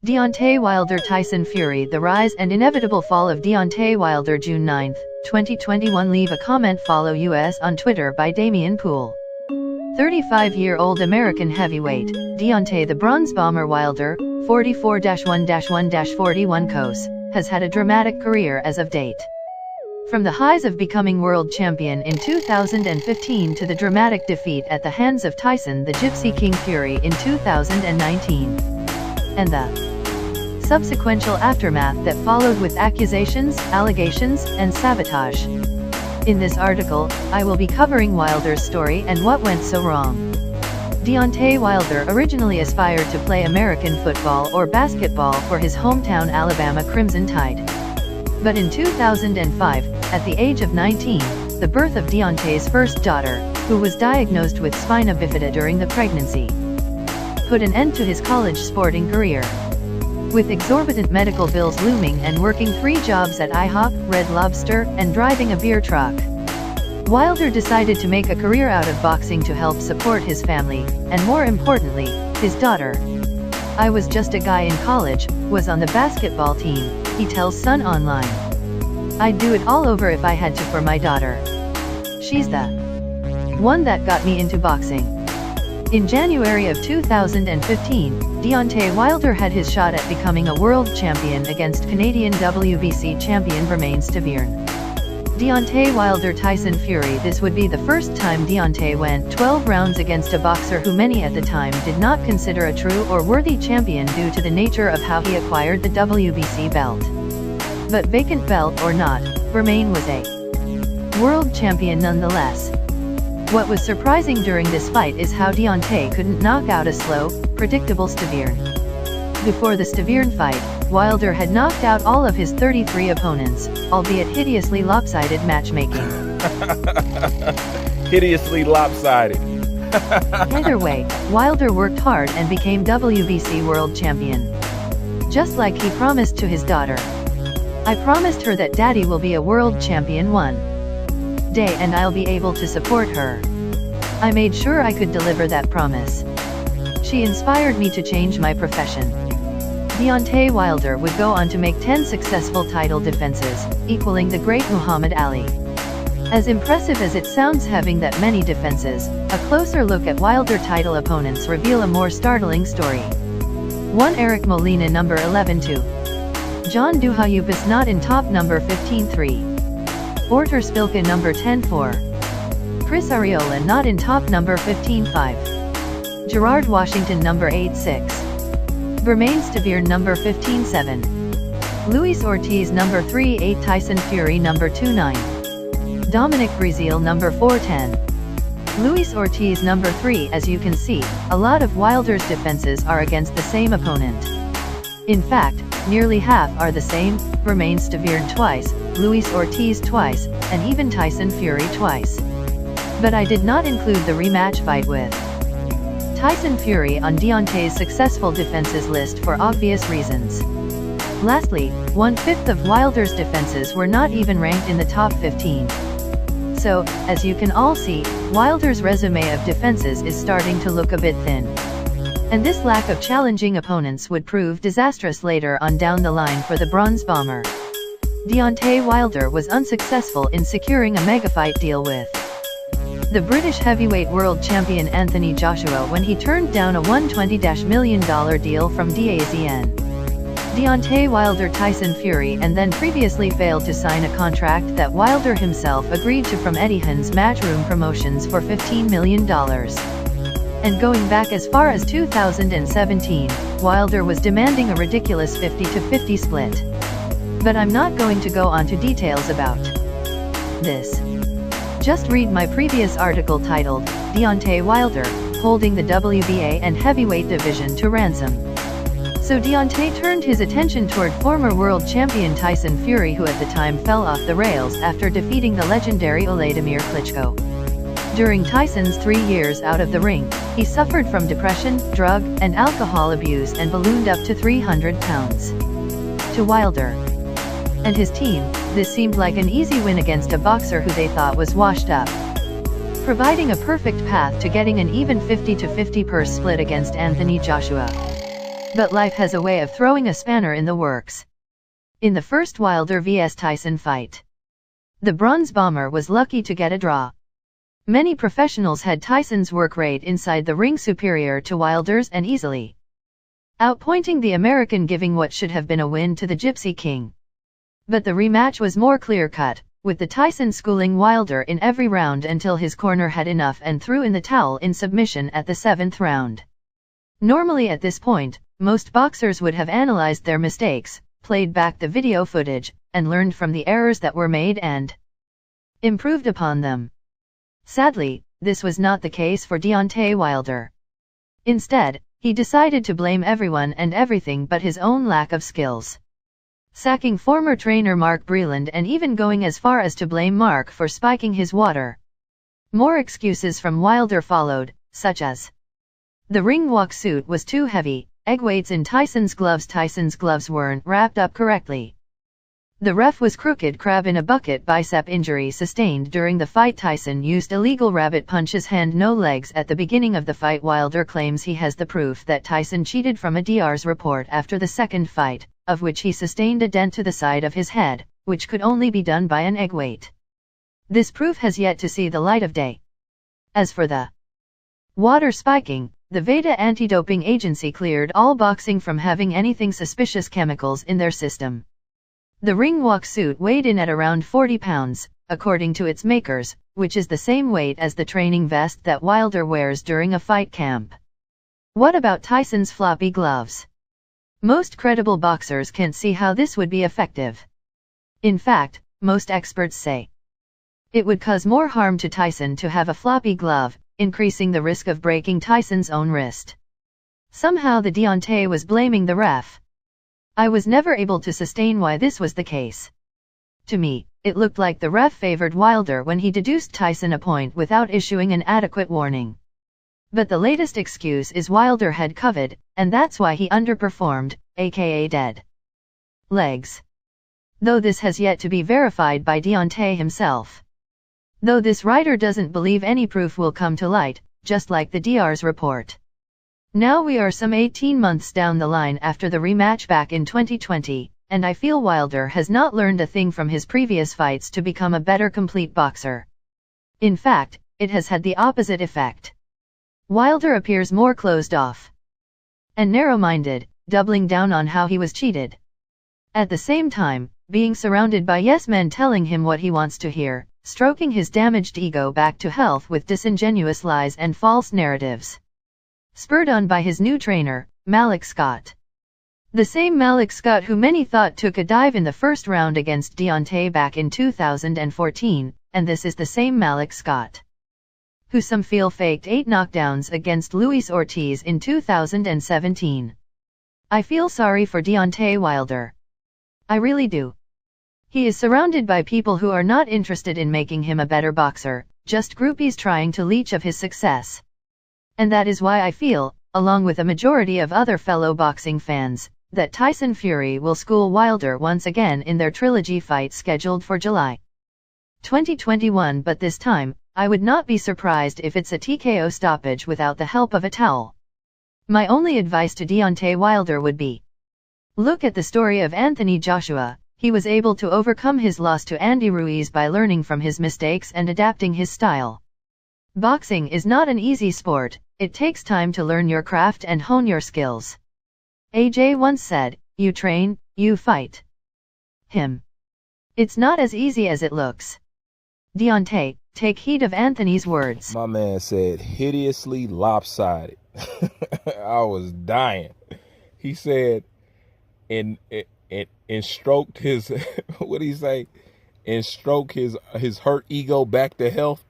Deontay Wilder Tyson Fury. The rise and inevitable fall of Deontay Wilder. June 9, 2021. Leave a comment. Follow us on Twitter by Damian Poole. 35-year-old American heavyweight, Deontay the Bronze Bomber Wilder, 44-1-1-41 COS, has had a dramatic career as of date. From the highs of becoming world champion in 2015 to the dramatic defeat at the hands of Tyson the Gypsy King Fury in 2019. And the subsequential aftermath that followed with accusations, allegations, and sabotage. In this article, I will be covering Wilder's story and what went so wrong. Deontay Wilder originally aspired to play American football or basketball for his hometown Alabama Crimson Tide. But in 2005, at the age of 19, the birth of Deontay's first daughter, who was diagnosed with spina bifida during the pregnancy, put an end to his college sporting career. With exorbitant medical bills looming and working 3 jobs at IHOP, Red Lobster, and driving a beer truck, Wilder decided to make a career out of boxing to help support his family, and more importantly, his daughter. "I was just a guy in college, was on the basketball team," he tells Sun Online. "I'd do it all over if I had to for my daughter. She's the one that got me into boxing." In January of 2015, Deontay Wilder had his shot at becoming a world champion against Canadian WBC champion Romain Stavern. Deontay Wilder Tyson Fury. This would be the first time Deontay went 12 rounds against a boxer who many at the time did not consider a true or worthy champion due to the nature of how he acquired the WBC belt. But vacant belt or not, Romain was a world champion nonetheless. What was surprising during this fight is how Deontay couldn't knock out a slow, predictable Stavern. Before the Stavern fight, Wilder had knocked out all of his 33 opponents, albeit hideously lopsided matchmaking. Hideously lopsided. Either way, Wilder worked hard and became WBC world champion. Just like he promised to his daughter. "I promised her that Daddy will be a world champion one day and I'll be able to support her. I made sure I could deliver that promise. She inspired me to change my profession." Deontay Wilder would go on to make 10 successful title defenses, equaling the great Muhammad Ali. As impressive as it sounds having that many defenses, a closer look at Wilder title opponents reveal a more startling story. 1. Eric Molina number 11-2. John Duhaupas not in top number 15-3. Orter Spilka number 10-4. Chris Arreola not in top number 15-5. Gerard Washington number 8-6. Romain Stavern number 15-7. Luis Ortiz number 3-8. Tyson Fury number 2-9. Dominic Breazeale number 4-10. Luis Ortiz number 3. As you can see, a lot of Wilder's defenses are against the same opponent. In fact, nearly half are the same: Romain Stavern twice, Luis Ortiz twice, and even Tyson Fury twice. But I did not include the rematch fight with Tyson Fury on Deontay's successful defenses list for obvious reasons. Lastly, 1/5 of Wilder's defenses were not even ranked in the top 15. So, as you can all see, Wilder's resume of defenses is starting to look a bit thin. And this lack of challenging opponents would prove disastrous later on down the line for the Bronze Bomber. Deontay Wilder was unsuccessful in securing a mega-fight deal with the British heavyweight world champion Anthony Joshua when he turned down a $120 million deal from DAZN. Deontay Wilder Tyson Fury and then previously failed to sign a contract that Wilder himself agreed to from Etihad's Matchroom Promotions for $15 million. And going back as far as 2017, Wilder was demanding a ridiculous 50-50 split. But I'm not going to go on to details about this. Just read my previous article titled, Deontay Wilder, Holding the WBA and Heavyweight Division to Ransom. So Deontay turned his attention toward former world champion Tyson Fury, who at the time fell off the rails after defeating the legendary Vladimir Klitschko. During Tyson's 3 years out of the ring, he suffered from depression, drug, and alcohol abuse and ballooned up to 300 pounds. To Wilder and his team, this seemed like an easy win against a boxer who they thought was washed up, providing a perfect path to getting an even 50-50 purse split against Anthony Joshua. But life has a way of throwing a spanner in the works. In the first Wilder vs Tyson fight, the Bronze Bomber was lucky to get a draw. Many professionals had Tyson's work rate inside the ring superior to Wilder's and easily outpointing the American, giving what should have been a win to the Gypsy King. But the rematch was more clear-cut, with the Tyson schooling Wilder in every round until his corner had enough and threw in the towel in submission at the 7th round. Normally at this point, most boxers would have analyzed their mistakes, played back the video footage, and learned from the errors that were made and improved upon them. Sadly, this was not the case for Deontay Wilder. Instead, he decided to blame everyone and everything but his own lack of skills, sacking former trainer Mark Breland and even going as far as to blame Mark for spiking his water. More excuses from Wilder followed, such as the ring walk suit was too heavy, egg weights in Tyson's gloves weren't wrapped up correctly, the ref was crooked crab in a bucket, bicep injury sustained during the fight, Tyson used illegal rabbit punches, hand no legs at the beginning of the fight. Wilder claims he has the proof that Tyson cheated from a DR's report after the second fight, of which he sustained a dent to the side of his head, which could only be done by an egg weight. This proof has yet to see the light of day. As for the water spiking, the Veda Anti-Doping Agency cleared all boxing from having anything suspicious chemicals in their system. The ring walk suit weighed in at around 40 pounds, according to its makers, which is the same weight as the training vest that Wilder wears during a fight camp. What about Tyson's floppy gloves? Most credible boxers can't see how this would be effective. In fact, most experts say it would cause more harm to Tyson to have a floppy glove, increasing the risk of breaking Tyson's own wrist. Somehow the Deontay was blaming the ref. I was never able to sustain why this was the case. To me, it looked like the ref favored Wilder when he deduced Tyson a point without issuing an adequate warning. But the latest excuse is Wilder had COVID, and that's why he underperformed, aka dead legs. Though this has yet to be verified by Deontay himself. Though this writer doesn't believe any proof will come to light, just like the DR's report. Now we are some 18 months down the line after the rematch back in 2020, and I feel Wilder has not learned a thing from his previous fights to become a better complete boxer. In fact, it has had the opposite effect. Wilder appears more closed off and narrow-minded, doubling down on how he was cheated. At the same time, being surrounded by yes-men telling him what he wants to hear, stroking his damaged ego back to health with disingenuous lies and false narratives. Spurred on by his new trainer, Malik Scott. The same Malik Scott who many thought took a dive in the first round against Deontay back in 2014, and this is the same Malik Scott who some feel faked 8 knockdowns against Luis Ortiz in 2017. I feel sorry for Deontay Wilder. I really do. He is surrounded by people who are not interested in making him a better boxer, just groupies trying to leech of his success. And that is why I feel, along with a majority of other fellow boxing fans, that Tyson Fury will school Wilder once again in their trilogy fight scheduled for July 2021, but this time, I would not be surprised if it's a TKO stoppage without the help of a towel. My only advice to Deontay Wilder would be, look at the story of Anthony Joshua. He was able to overcome his loss to Andy Ruiz by learning from his mistakes and adapting his style. Boxing is not an easy sport. It takes time to learn your craft and hone your skills. AJ once said, you train, you fight. Him. It's not as easy as it looks. Deontay, take heed of Anthony's words. My man said hideously lopsided. I was dying. He said, and stroked his, what did he say? And stroke his hurt ego back to health.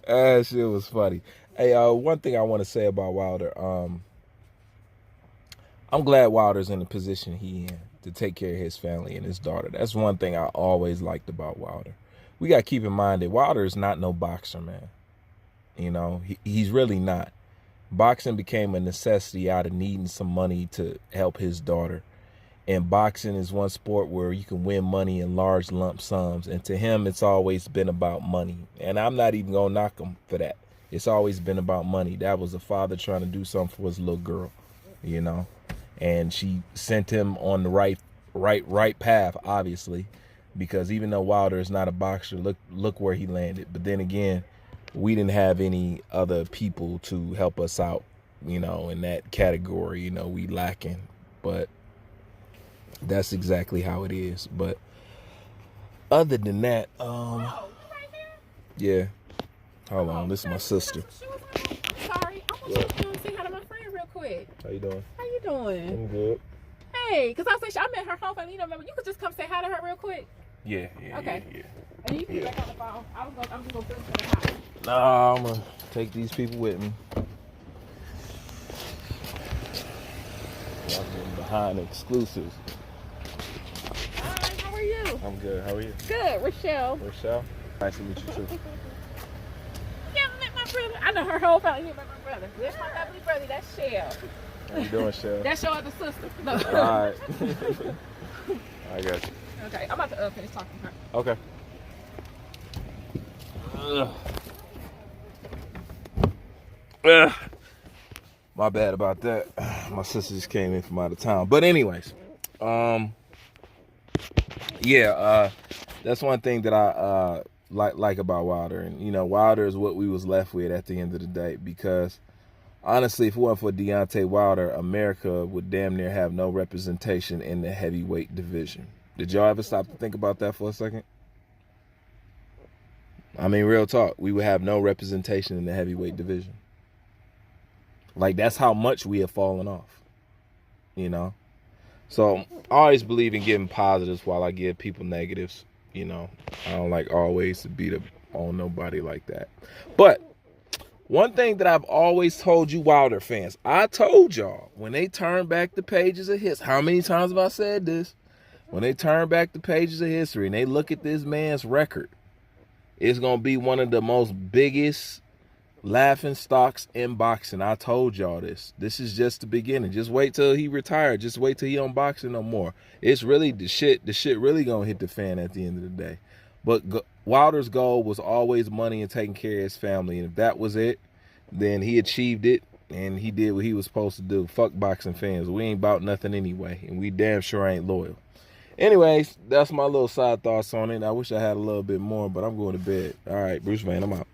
That shit was funny. Hey, one thing I want to say about Wilder, I'm glad Wilder's in the position he in to take care of his family and his daughter. That's one thing I always liked about Wilder. We got to keep in mind that Wilder is not no boxer, man. You know, he's really not. Boxing became a necessity out of needing some money to help his daughter. And boxing is one sport where you can win money in large lump sums. And to him, it's always been about money. And I'm not even going to knock him for that. It's always been about money. That was a father trying to do something for his little girl. you know, and she sent him on the right path, obviously, because even though Wilder is not a boxer, look where he landed. But then again, we didn't have any other people to help us out, you know, in that category. You know, we lacking, but that's exactly how it is. But other than that, yeah. Hold on, this is my sister. Sorry, I want to come say hi to my friend real quick. How you doing? How you doing? I'm good. Hey, because I was saying, I met her whole family. You know, remember, you could just come say hi to her real quick. Yeah. Okay. Yeah. And you can get back on the phone. I'm just going to finish the house. Nah, I'm going to take these people with me. I'm getting behind exclusives. Hi, how are you? I'm good. How are you? Good, Rochelle. Rochelle? Nice to meet you, too. You haven't met my brother? I know her whole family. You met my brother. That's my lovely brother. That's Shell. How you doing, Shell? That's your other sister. No. All right. I got you. Okay, I'm about to finish talking to her. Okay. My bad about that. My sister just came in from out of town. But anyways, that's one thing that I like about Wilder. And you know, Wilder is what we was left with at the end of the day, because honestly, if it wasn't for Deontay Wilder, America would damn near have no representation in the heavyweight division. Did y'all ever stop to think about that for a second? I mean, real talk, we would have no representation in the heavyweight division. Like, that's how much we have fallen off, you know? So I always believe in giving positives while I give people negatives, you know? I don't like always to beat up on nobody like that. But one thing that I've always told you Wilder fans, I told y'all, when they turn back the pages of history, how many times have I said this? When they turn back the pages of history and they look at this man's record, it's going to be one of the most biggest laughing stocks in boxing. I told y'all this. This is just the beginning. Just wait till he retired. Just wait till he don't boxing no more. It's really the shit really going to hit the fan at the end of the day. But Wilder's goal was always money and taking care of his family. And if that was it, then he achieved it. And he did what he was supposed to do. Fuck boxing fans. We ain't about nothing anyway. And we damn sure ain't loyal. Anyways, that's my little side thoughts on it. I wish I had a little bit more, but I'm going to bed. All right, Bruce Wayne, I'm out.